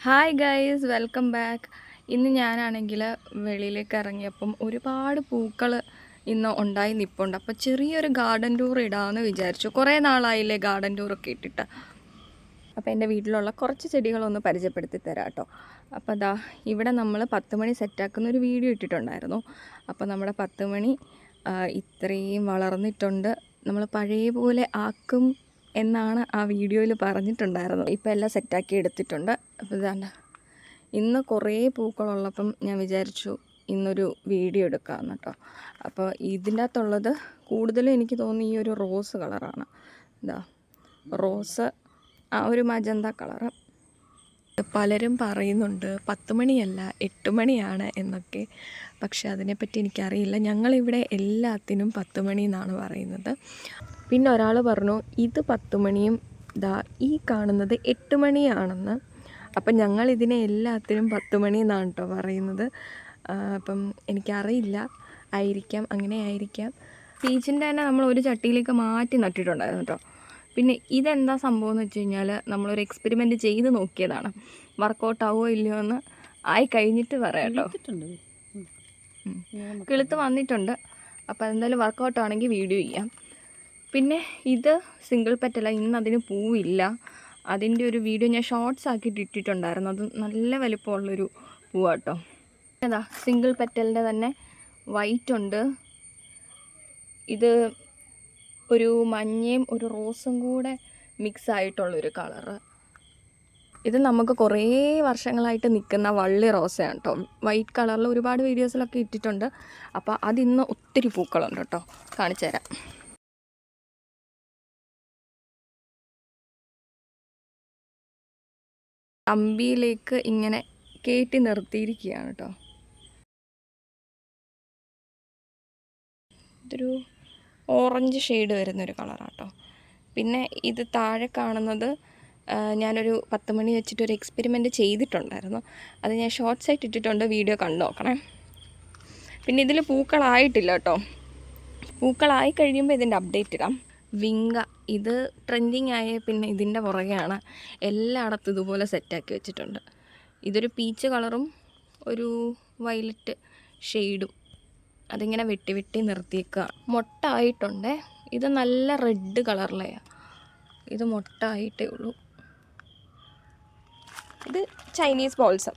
Hi guys, welcome back. ഇന്ന് ഞാനാണെങ്കിൽ വെളിയിലേക്ക് ഇറങ്ങിയപ്പം ഒരുപാട് പൂക്കൾ ഇന്ന് ഉണ്ടായി നിൽപ്പുണ്ട്. അപ്പോൾ ചെറിയൊരു ഗാർഡൻ ടൂർ ഇടാമെന്ന് വിചാരിച്ചു. കുറേ നാളായില്ലേ ഗാർഡൻ ടൂറൊക്കെ ഇട്ടിട്ട്. അപ്പോൾ എൻ്റെ വീട്ടിലുള്ള കുറച്ച് ചെടികളൊന്ന് പരിചയപ്പെടുത്തി തരാം കേട്ടോ. അപ്പോൾ അതാ ഇവിടെ നമ്മൾ 10 മണി സെറ്റാക്കുന്ന ഒരു വീഡിയോ ഇട്ടിട്ടുണ്ടായിരുന്നു. അപ്പോൾ നമ്മുടെ 10 മണി ഇത്രയും വളർന്നിട്ടുണ്ട്, നമ്മൾ പഴയ പോലെ ആക്കും എന്നാണ് ആ വീഡിയോയിൽ പറഞ്ഞിട്ടുണ്ടായിരുന്നത്. ഇപ്പോൾ എല്ലാം സെറ്റാക്കി എടുത്തിട്ടുണ്ട്. അപ്പോൾ ഇതാണ്ട് ഇന്ന് കുറേ പൂക്കളുള്ളപ്പം ഞാൻ വിചാരിച്ചു ഇന്നൊരു വീഡിയോ എടുക്കാമെന്ന് കേട്ടോ. അപ്പോൾ ഇതിൻ്റെ അകത്തുള്ളത് കൂടുതലും എനിക്ക് തോന്നി ഈ ഒരു റോസ് കളറാണ്. ഇതാ റോസ്, ആ ഒരു മജന്ത കളറ്. പലരും പറയുന്നുണ്ട് 10 മണിയല്ല 8 മണിയാണ് എന്നൊക്കെ, പക്ഷെ അതിനെപ്പറ്റി എനിക്കറിയില്ല. ഞങ്ങളിവിടെ എല്ലാത്തിനും 10 മണി എന്നാണ് പറയുന്നത്. പിന്നെ ഒരാൾ പറഞ്ഞു ഇത് 10 മണിയും ഇതാ ഈ കാണുന്നത് 8 മണിയാണെന്ന്. അപ്പം ഞങ്ങളിതിനെ എല്ലാത്തിനും 10 മണി എന്നാണ് കേട്ടോ പറയുന്നത്. അപ്പം എനിക്കറിയില്ല, ആയിരിക്കാം, അങ്ങനെ ആയിരിക്കാം. പീച്ചിൻ്റെ തന്നെ നമ്മൾ ഒരു ചട്ടിയിലേക്ക് മാറ്റി നട്ടിട്ടുണ്ടായിരുന്നു കേട്ടോ. പിന്നെ ഇതെന്താ സംഭവം എന്ന് വെച്ച് കഴിഞ്ഞാൽ നമ്മളൊരു എക്സ്പെരിമെൻറ്റ് ചെയ്ത് നോക്കിയതാണ്. വർക്കൗട്ട് ആവുമോ ഇല്ലയോ എന്ന് ആയി കഴിഞ്ഞിട്ട് പറയാം കേട്ടോ. കിളുത്ത് വന്നിട്ടുണ്ട്. അപ്പോൾ എന്തായാലും വർക്കൗട്ട് ആണെങ്കിൽ വീഡിയോ ചെയ്യാം. പിന്നെ ഇത് സിംഗിൾ പെറ്റല, ഇന്ന് അതിന് പൂവില്ല. അതിൻ്റെ ഒരു വീഡിയോ ഞാൻ ഷോർട്സ് ആക്കിയിട്ട് ഇട്ടിട്ടുണ്ടായിരുന്നു. അത് നല്ല വലിപ്പമുള്ളൊരു പൂവാട്ടോ. അതാ സിംഗിൾ പെറ്റലിൻ്റെ തന്നെ വൈറ്റ് ഉണ്ട്. ഇത് ഒരു മഞ്ഞയും ഒരു റോസും കൂടെ മിക്സ് ആയിട്ടുള്ളൊരു കളറ്. ഇത് നമുക്ക് കുറേ വർഷങ്ങളായിട്ട് നിൽക്കുന്ന വള്ളി റോസയാണ് കേട്ടോ. വൈറ്റ് കളറിൽ ഒരുപാട് വീഡിയോസിലൊക്കെ ഇട്ടിട്ടുണ്ട്. അപ്പോൾ അതിന്ന് ഒത്തിരി പൂക്കളുണ്ട് കേട്ടോ, കാണിച്ചു തരാം. കമ്പിയിലേക്ക് ഇങ്ങനെ കയറ്റി നിർത്തിയിരിക്കുകയാണ് കേട്ടോ. ഇതൊരു ഓറഞ്ച് ഷെയ്ഡ് വരുന്നൊരു കളറാണ് കേട്ടോ. പിന്നെ ഇത് താഴെ കാണുന്നത് ഞാനൊരു 10 മണി വെച്ചിട്ടൊരു എക്സ്പെരിമെൻറ്റ് ചെയ്തിട്ടുണ്ടായിരുന്നു. അത് ഞാൻ ഷോർട്സ് ആയിട്ട് ഇട്ടിട്ടുണ്ട്, വീഡിയോ കണ്ടു നോക്കണേ. പിന്നെ ഇതിൽ പൂക്കളായിട്ടില്ല കേട്ടോ. പൂക്കളായി കഴിയുമ്പോൾ ഇതിൻ്റെ അപ്ഡേറ്റ് ഇടാം. വിങ്ക, ഇത് ട്രെൻഡിങ് ആയ പിന്നെ ഇതിൻ്റെ പുറകെയാണ്. എല്ലായിടത്തും ഇതുപോലെ സെറ്റാക്കി വെച്ചിട്ടുണ്ട്. ഇതൊരു പീച്ച് കളറും ഒരു വയലറ്റ് ഷെയ്ഡും. അതിങ്ങനെ വെട്ടി വെട്ടി നിർത്തിയേക്കുക. മൊട്ട ആയിട്ടുണ്ട്. ഇത് നല്ല റെഡ് കളറിലെയാണ്. ഇത് മൊട്ട ആയിട്ടേ ഉള്ളൂ. ഇത് ചൈനീസ് ബോൾസം.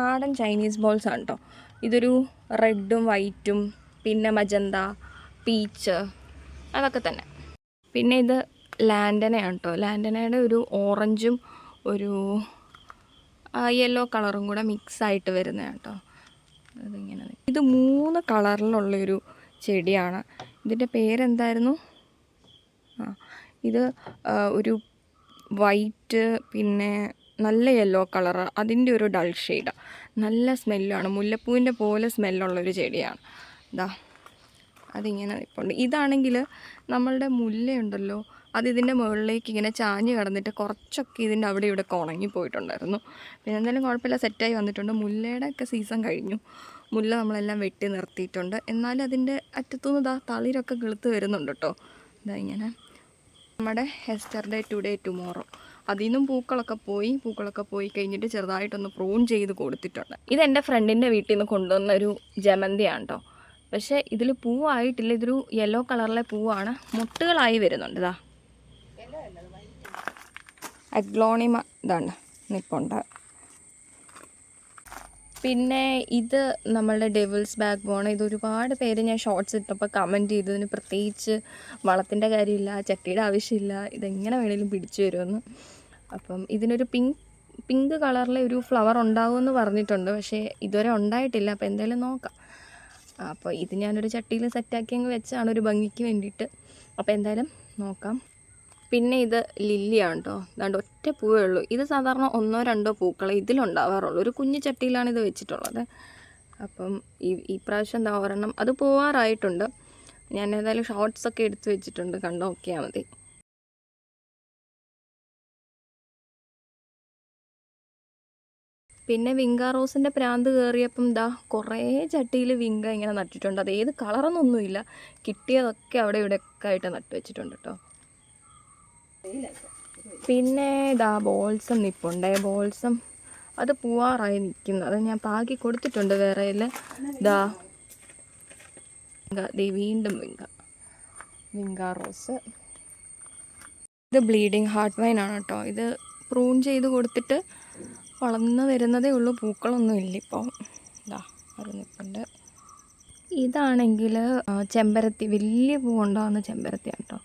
നാടൻ ചൈനീസ് ബോൾസാണ് കേട്ടോ. ഇതൊരു റെഡും വൈറ്റും പിന്നെ മജന്ത, പീച്ച്, അതൊക്കെ തന്നെ. പിന്നെ ഇത് ലാൻഡനയാണ് കേട്ടോ. ലാൻഡനയുടെ ഒരു ഓറഞ്ചും ഒരു യെല്ലോ കളറും കൂടെ മിക്സായിട്ട് വരുന്നതാണ് കേട്ടോ. അതിങ്ങനെ ഇത് 3 കളറിലുള്ളൊരു ചെടിയാണ്. ഇതിൻ്റെ പേരെന്തായിരുന്നു? ഇത് ഒരു വൈറ്റ് പിന്നെ നല്ല യെല്ലോ കളറ്, അതിൻ്റെ ഒരു ഡൾ ഷെയ്ഡാണ്. നല്ല സ്മെല്ലാണ്, മുല്ലപ്പൂവിൻ്റെ പോലെ സ്മെല്ലുള്ളൊരു ചെടിയാണ്. ഇതാ അതിങ്ങനെ നിൽപ്പുണ്ട്. ഇതാണെങ്കിൽ നമ്മളുടെ മുല്ലയുണ്ടല്ലോ, അതിതിൻ്റെ മുകളിലേക്ക് ഇങ്ങനെ ചാഞ്ഞ് കിടന്നിട്ട് കുറച്ചൊക്കെ ഇതിൻ്റെ അവിടെ ഇവിടെ ഉണങ്ങിപ്പോയിട്ടുണ്ടായിരുന്നു. പിന്നെ എന്തായാലും കുഴപ്പമില്ല, സെറ്റായി വന്നിട്ടുണ്ട്. മുല്ലയുടെ ഒക്കെ സീസൺ കഴിഞ്ഞു. മുല്ല നമ്മളെല്ലാം വെട്ടി നിർത്തിയിട്ടുണ്ട്. എന്നാലും അതിൻ്റെ അറ്റത്തുനിന്ന് ഇതാ തളിരൊക്കെ കിളുത്ത് വരുന്നുണ്ട് കേട്ടോ. ഇതാ ഇങ്ങനെ നമ്മുടെ യെസ്റ്റർഡേ ടുഡേ ടുമോറോ, അതിൽ നിന്നും പൂക്കളൊക്കെ പോയി കഴിഞ്ഞിട്ട് ചെറുതായിട്ടൊന്ന് പ്രൂൺ ചെയ്ത് കൊടുത്തിട്ടുണ്ട്. ഇതെൻ്റെ ഫ്രണ്ടിൻ്റെ വീട്ടിൽ നിന്ന് കൊണ്ടുവന്നൊരു ജമന്തിയാണ് കേട്ടോ. പക്ഷേ ഇതിൽ പൂവായിട്ടില്ല. ഇതൊരു യെല്ലോ കളറിലെ പൂവാണ്. മുട്ടുകളായി വരുന്നുണ്ട്. ഇതാ അഗ്ലോണിമ ഇതാണ് നിൽപ്പുണ്ട്. പിന്നെ ഇത് നമ്മളുടെ ഡെവിൾസ് ബാക്ക് ബോൺ. ഇതൊരുപാട് പേര് ഞാൻ ഷോർട്സ് ഇട്ടപ്പോൾ കമൻറ്റ് ചെയ്തു ഇതിന് പ്രത്യേകിച്ച് വളത്തിൻ്റെ കാര്യമില്ല, ചട്ടിയുടെ ആവശ്യമില്ല, ഇതെങ്ങനെ വേണേലും പിടിച്ചു വരുമെന്ന്. അപ്പം ഇതിനൊരു പിങ്ക് കളറിലെ ഒരു ഫ്ലവർ ഉണ്ടാവുമെന്ന് പറഞ്ഞിട്ടുണ്ട്. പക്ഷേ ഇതുവരെ ഉണ്ടായിട്ടില്ല. അപ്പോൾ എന്തായാലും നോക്കാം. അപ്പോൾ ഇത് ഞാനൊരു ചട്ടിയിൽ സെറ്റാക്കി അങ്ങ് വെച്ചാണ് ഒരു ഭംഗിക്ക് വേണ്ടിയിട്ട്. അപ്പോൾ എന്തായാലും നോക്കാം. പിന്നെ ഇത് ലില്ലിയാണ് കേട്ടോ. അതുകൊണ്ട് ഒറ്റ പൂവേ ഉള്ളൂ. ഇത് സാധാരണ 1-2 പൂക്കളെ ഇതിലുണ്ടാവാറുള്ളൂ. ഒരു കുഞ്ഞു ചട്ടിയിലാണ് ഇത് വെച്ചിട്ടുള്ളത്. അപ്പം ഈ പ്രാവശ്യം എന്താ ഒരെണ്ണം അത് പോവാറായിട്ടുണ്ട്. ഞാൻ ഏതായാലും ഷോർട്സൊക്കെ എടുത്ത് വെച്ചിട്ടുണ്ട്, കണ്ടു നോക്കിയാൽ മതി. പിന്നെ വിങ്ക റോസിൻ്റെ പ്രാന്ത് കയറിയപ്പം ഇതാ കുറേ ചട്ടിയിൽ വിങ്ക ഇങ്ങനെ നട്ടിട്ടുണ്ട്. അത് ഏത് കളറൊന്നൊന്നുമില്ല, കിട്ടിയതൊക്കെ അവിടെ ഇവിടെ ഒക്കെ ആയിട്ട് നട്ടു വെച്ചിട്ടുണ്ട് കേട്ടോ. പിന്നെ ഇതാ ബോൾസം നിൽപ്പുണ്ട്. ബോൾസം അത് പൂവാറായി നിൽക്കുന്നത്. അത് ഞാൻ പാകി കൊടുത്തിട്ടുണ്ട് വേറെയിൽ. ഇതാ വീണ്ടും വിങ്ക റോസ്. ഇത് ബ്ലീഡിങ് ഹാർട്ട് വൈനാണ് കേട്ടോ. ഇത് പ്രൂൺ ചെയ്ത് കൊടുത്തിട്ട് വളർന്ന് വരുന്നതേ ഉള്ളൂ. പൂക്കളൊന്നും ഇല്ല ഇപ്പോൾ. ഇതാ അത് നിൽപ്പുണ്ട്. ഇതാണെങ്കിൽ ചെമ്പരത്തി, വലിയ പൂവുണ്ടാകുന്ന ചെമ്പരത്തിയാണ് കേട്ടോ.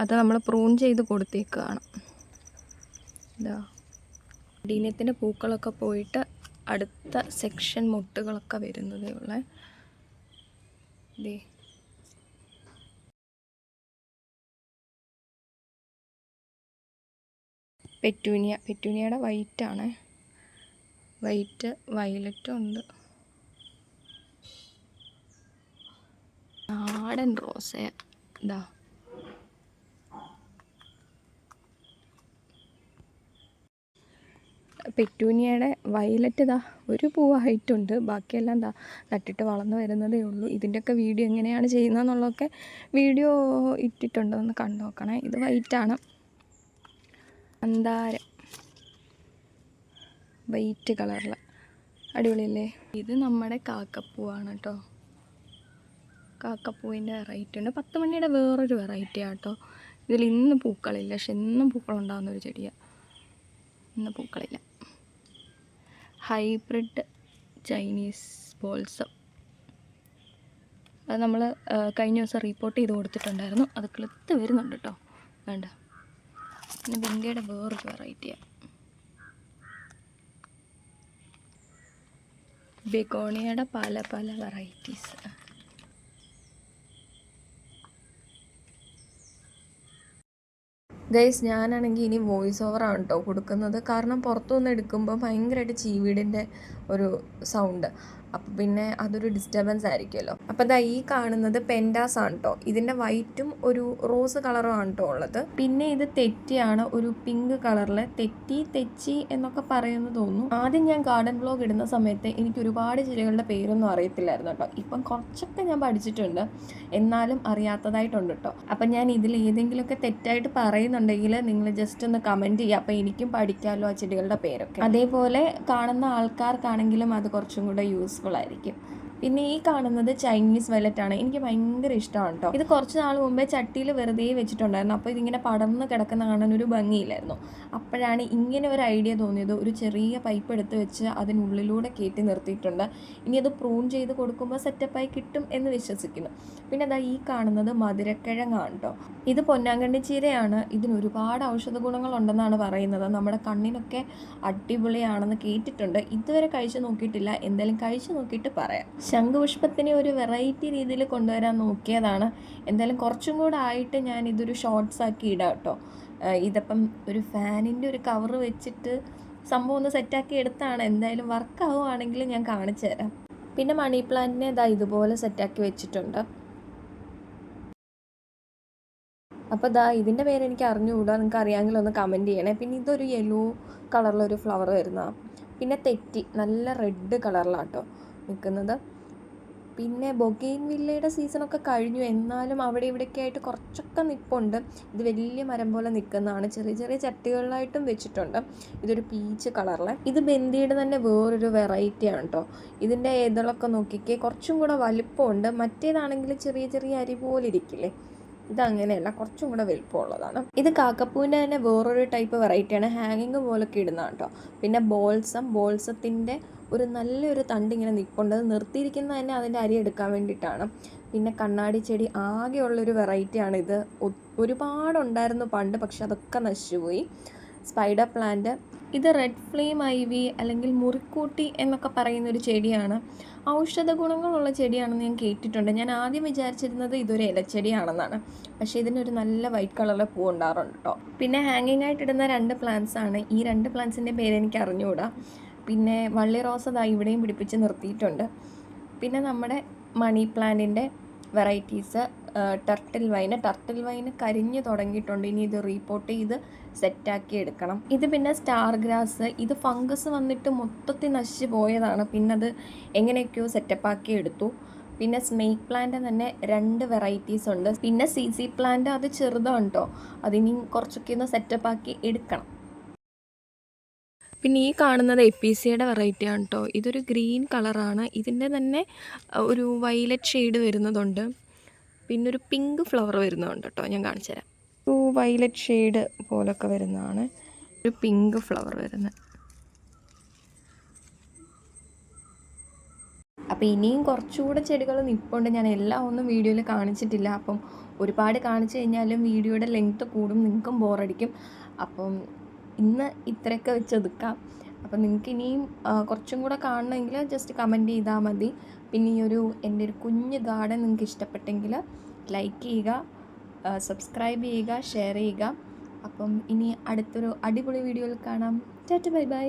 അത് നമ്മൾ പ്രൂൺ ചെയ്ത് കൊടുത്തേക്കാണ്. ഇതാ ഡീനത്തിൻ്റെ പൂക്കളൊക്കെ പോയിട്ട് അടുത്ത സെക്ഷൻ മുട്ടുകളൊക്കെ വരുന്നതേ ഉള്ളേ. ഇതേ പെറ്റൂനിയയുടെ വൈറ്റാണ്. വൈറ്റ് വയലറ്റും ഉണ്ട്. നാടൻ റോസ് ഇതാ. പെറ്റൂനിയയുടെ വയലറ്റ് ഇതാ ഒരു പൂവായിട്ടുണ്ട്. ബാക്കിയെല്ലാം എന്താ നട്ടിട്ട് വളർന്നു വരുന്നതേ ഉള്ളൂ. ഇതിൻ്റെയൊക്കെ വീഡിയോ എങ്ങനെയാണ് ചെയ്യുന്നതെന്നുള്ളതൊക്കെ വീഡിയോ ഇട്ടിട്ടുണ്ടെന്ന് കണ്ടു നോക്കണേ. ഇത് വൈറ്റാണ്. മന്ദാരം വൈറ്റ് കളറിൽ അടിപൊളിയല്ലേ. ഇത് നമ്മുടെ കാക്കപ്പൂവാണ് കേട്ടോ. കാക്കപ്പൂവിൻ്റെ വെറൈറ്റി ഉണ്ട്. 10 മണിയുടെ വേറൊരു വെറൈറ്റിയാണ് കേട്ടോ. ഇതിൽ ഇന്ന് പൂക്കളില്ല, പക്ഷെ എന്നും പൂക്കളുണ്ടാകുന്നൊരു ചെടിയാണ്. ഇന്ന് പൂക്കളില്ല. Hybrid Chinese balsam. അത് നമ്മൾ കഴിഞ്ഞ ദിവസം റിപ്പോർട്ട് ചെയ്ത് കൊടുത്തിട്ടുണ്ടായിരുന്നു. അത് കിളുത്ത് വരുന്നുണ്ട് കേട്ടോ. വേണ്ട. പിന്നെ ബിന്ദിയുടെ വേറൊരു വെറൈറ്റിയാണ്. ബെഗോണിയയുടെ പല പല വെറൈറ്റീസ്. ഗൈസ്, ഞാനാണെങ്കിൽ ഇനി വോയിസ് ഓവറാണ് കേട്ടോ കൊടുക്കുന്നത്. കാരണം പുറത്തുനിന്ന് എടുക്കുമ്പോൾ ഭയങ്കരമായിട്ട് ചീവീടിൻ്റെ ഒരു സൗണ്ട്. അപ്പോൾ പിന്നെ അതൊരു ഡിസ്റ്റർബൻസ് ആയിരിക്കുമല്ലോ. അപ്പോൾ ദാ ഈ കാണുന്നത് പെൻഡാസ് ആണ് കേട്ടോ. ഇതിൻ്റെ വൈറ്റും ഒരു റോസ് കളറും ആണ് കേട്ടോ ഉള്ളത്. പിന്നെ ഇത് തെറ്റിയാണ്, ഒരു പിങ്ക് കളറിൽ. തെച്ചി എന്നൊക്കെ പറയുന്നത് തോന്നുന്നു. ആദ്യം ഞാൻ ഗാർഡൻ വ്ലോഗ് ഇടുന്ന സമയത്ത് എനിക്ക് ഒരുപാട് ചെടികളുടെ പേരൊന്നും അറിയത്തില്ലായിരുന്നു കേട്ടോ. ഇപ്പം കുറച്ചൊക്കെ ഞാൻ പഠിച്ചിട്ടുണ്ട്, എന്നാലും അറിയാത്തതായിട്ടുണ്ട് കേട്ടോ. അപ്പം ഞാൻ ഇതിൽ ഏതെങ്കിലുമൊക്കെ തെറ്റായിട്ട് പറയുന്നുണ്ടെങ്കിൽ നിങ്ങൾ ജസ്റ്റ് ഒന്ന് കമൻറ്റ് ചെയ്യുക. അപ്പോൾ എനിക്കും പഠിക്കാമല്ലോ ആ ചെടികളുടെ പേരൊക്കെ. അതേപോലെ കാണുന്ന ആൾക്കാർക്കാണെങ്കിലും അത് കുറച്ചും കൂടെ യൂസ്ഫുൾ ആയിരിക്കും. പിന്നെ ഈ കാണുന്നത് ചൈനീസ് വയലറ്റ് ആണ്. എനിക്ക് ഭയങ്കര ഇഷ്ടമാണ് കേട്ടോ. ഇത് കുറച്ച് നാൾ മുമ്പേ ചട്ടിയിൽ വെറുതെ വെച്ചിട്ടുണ്ടായിരുന്നു. അപ്പോൾ ഇതിങ്ങനെ പടർന്ന് കിടക്കുന്ന കാണാൻ ഒരു ഭംഗിയില്ലായിരുന്നു. അപ്പോഴാണ് ഇങ്ങനെ ഒരു ഐഡിയ തോന്നിയത്. ഒരു ചെറിയ പൈപ്പ് എടുത്ത് വെച്ച് അതിനുള്ളിലൂടെ കയറ്റി നിർത്തിയിട്ടുണ്ട്. ഇനി അത് പ്രൂൺ ചെയ്ത് കൊടുക്കുമ്പോൾ സെറ്റപ്പായി കിട്ടും എന്ന് വിശ്വസിക്കുന്നു. പിന്നെ അതാ ഈ കാണുന്നത് മധുരക്കിഴങ്ങാണ് കേട്ടോ. ഇത് പൊന്നാങ്കണ്ണി ചീരയാണ്. ഇതിന് ഒരുപാട് ഔഷധ ഗുണങ്ങളുണ്ടെന്നാണ് പറയുന്നത്. നമ്മുടെ കണ്ണിനൊക്കെ അടിപൊളിയാണെന്ന് കേട്ടിട്ടുണ്ട്. ഇതുവരെ കഴിച്ചു നോക്കിയിട്ടില്ല. എന്തായാലും കഴിച്ചു നോക്കിയിട്ട് പറയാം. ശംഖുപുഷ്പത്തിനെ ഒരു വെറൈറ്റി രീതിയിൽ കൊണ്ടുവരാൻ നോക്കിയതാണ്. എന്തായാലും കുറച്ചും കൂടെ ആയിട്ട് ഞാൻ ഇതൊരു ഷോർട്സ് ആക്കി ഇടാം കേട്ടോ. ഇതിപ്പം ഒരു ഫാനിൻ്റെ ഒരു കവർ വെച്ചിട്ട് സംഭവം ഒന്ന് സെറ്റാക്കി എടുത്താണ്. എന്തായാലും വർക്ക് ആവുകയാണെങ്കിൽ ഞാൻ കാണിച്ചു തരാം. പിന്നെ മണി പ്ലാന്റിനെ ഇതുപോലെ സെറ്റാക്കി വെച്ചിട്ടുണ്ട്. അപ്പോൾ ഇതിൻ്റെ പേര് എനിക്ക് അറിഞ്ഞുകൂടാ. നിങ്ങൾക്ക് അറിയാമെങ്കിൽ ഒന്ന് കമൻറ്റ് ചെയ്യണേ. പിന്നെ ഇതൊരു യെല്ലോ കളറിലൊരു ഫ്ലവർ വരുന്നതാണ്. പിന്നെ തെറ്റി നല്ല റെഡ് കളറിലാണ് കേട്ടോ നിൽക്കുന്നത്. പിന്നെ ബൊഗെയിൻ വില്ലയുടെ സീസണൊക്കെ കഴിഞ്ഞു, എന്നാലും അവിടെ ഇവിടെയൊക്കെ ആയിട്ട് കുറച്ചൊക്കെ നിൽപ്പുണ്ട്. ഇത് വലിയ മരം പോലെ നിൽക്കുന്നതാണ്. ചെറിയ ചെറിയ ചട്ടികളിലായിട്ടും വെച്ചിട്ടുണ്ട്. ഇതൊരു പീച്ച് കളറിലെ. ഇത് ബന്ദിയുടെ തന്നെ വേറൊരു വെറൈറ്റിയാണ് കേട്ടോ. ഇതിൻ്റെ ഇതളൊക്കെ നോക്കിക്കേ, കുറച്ചും കൂടെ വലിപ്പമുണ്ട്. മറ്റേതാണെങ്കിൽ ചെറിയ ചെറിയ അരി പോലെ ഇരിക്കില്ലേ, ഇതങ്ങനെയല്ല, കുറച്ചും കൂടെ വലുപ്പമുള്ളതാണ്. ഇത് കാക്കപ്പൂവിൻ്റെ തന്നെ വേറൊരു ടൈപ്പ് വെറൈറ്റിയാണ്. ഹാങ്ങിങ് പോലൊക്കെ ഇടുന്നതാണ് കേട്ടോ. പിന്നെ ബോൾസത്തിൻ്റെ ഒരു നല്ലൊരു തണ്ട് ഇങ്ങനെ നിൽപ്പുണ്ട്. അത് നിർത്തിയിരിക്കുന്നത് തന്നെ അതിൻ്റെ അരി എടുക്കാൻ വേണ്ടിയിട്ടാണ്. പിന്നെ കണ്ണാടി ചെടി ആകെയുള്ളൊരു വെറൈറ്റിയാണിത്. ഒരുപാടുണ്ടായിരുന്നു പണ്ട്, പക്ഷെ അതൊക്കെ നശിച്ചുപോയി. Spider plant. ഇത് റെഡ് ഫ്ലെയിം ഐവി അല്ലെങ്കിൽ മുറിക്കൂട്ടി എന്നൊക്കെ പറയുന്നൊരു ചെടിയാണ്. ഔഷധ ഗുണങ്ങളുള്ള ചെടിയാണെന്ന് ഞാൻ കേട്ടിട്ടുണ്ട്. ഞാൻ ആദ്യം വിചാരിച്ചിരുന്നത് ഇതൊരു ഇലച്ചെടിയാണെന്നാണ്. പക്ഷേ ഇതിനൊരു നല്ല വൈറ്റ് കളറിലെ പൂ ഉണ്ടാകാറുണ്ട് കേട്ടോ. പിന്നെ ഹാങ്ങിങ് ആയിട്ടിടുന്ന 2 പ്ലാന്റ്സ് ആണ്. ഈ 2 പ്ലാന്റ്സിൻ്റെ പേര് എനിക്ക് അറിഞ്ഞുകൂടാ. പിന്നെ വള്ളി റോസ് ഇവിടെയും പിടിപ്പിച്ച് നിർത്തിയിട്ടുണ്ട്. പിന്നെ നമ്മുടെ മണി പ്ലാന്റിൻ്റെ വെറൈറ്റീസ് ടർട്ടിൽ വൈന് കരിഞ്ഞ് തുടങ്ങിയിട്ടുണ്ട്. ഇനി ഇത് റീപോർട്ട് ചെയ്ത് സെറ്റാക്കി എടുക്കണം. ഇത് പിന്നെ സ്റ്റാർ ഗ്രാസ്. ഇത് ഫംഗസ് വന്നിട്ട് മൊത്തത്തിൽ നശിച്ച് പോയതാണ്. പിന്നെ അത് എങ്ങനെയൊക്കെയോ സെറ്റപ്പാക്കി എടുത്തു. പിന്നെ സ്നേക്ക് പ്ലാന്റ് തന്നെ 2 വെറൈറ്റീസ് ഉണ്ട്. പിന്നെ CC പ്ലാന്റ് അത് ചെറുതാണ് കേട്ടോ, അതിനി കുറച്ചൊക്കെ ഒന്ന് സെറ്റപ്പാക്കി എടുക്കണം. പിന്നെ ഈ കാണുന്നത് എപ്പീസിയയുടെ വെറൈറ്റിയാണ് കേട്ടോ. ഇതൊരു ഗ്രീൻ കളറാണ്. ഇതിൻ്റെ തന്നെ ഒരു വയലറ്റ് ഷെയ്ഡ് വരുന്നതുണ്ട്, പിന്നെ ഒരു പിങ്ക് ഫ്ലവർ വരുന്നതുണ്ട് കേട്ടോ. ഞാൻ കാണിച്ചു തരാം. ഒരു വയലറ്റ് ഷെയ്ഡ് പോലൊക്കെ വരുന്നതാണ്, ഒരു പിങ്ക് ഫ്ലവർ വരുന്നത്. അപ്പോൾ ഇനിയും കുറച്ചുകൂടെ ചെടികൾ നിൽപ്പുണ്ട്. ഞാൻ എല്ലാം ഒന്നും വീഡിയോയിൽ കാണിച്ചിട്ടില്ല. അപ്പം ഒരുപാട് കാണിച്ചു കഴിഞ്ഞാലും വീഡിയോയുടെ ലെങ്ത്ത് കൂടും, നിങ്ങൾക്കും ബോറടിക്കും. അപ്പം ഇന്ന് ഇത്രയൊക്കെ വെച്ചൊതുക്കാം. അപ്പം നിങ്ങൾക്ക് ഇനിയും കുറച്ചും കൂടെ കാണണമെങ്കിൽ ജസ്റ്റ് കമൻറ്റ് ചെയ്താൽ മതി. പിന്നെ ഈ എൻ്റെ ഒരു കുഞ്ഞ് ഗാർഡൻ നിങ്ങൾക്ക് ഇഷ്ടപ്പെട്ടെങ്കിൽ ലൈക്ക് ചെയ്യുക, സബ്സ്ക്രൈബ് ചെയ്യുക, ഷെയർ ചെയ്യുക. അപ്പം ഇനി അടുത്തൊരു അടിപൊളി വീഡിയോയിൽ കാണാം. Tata bye bye.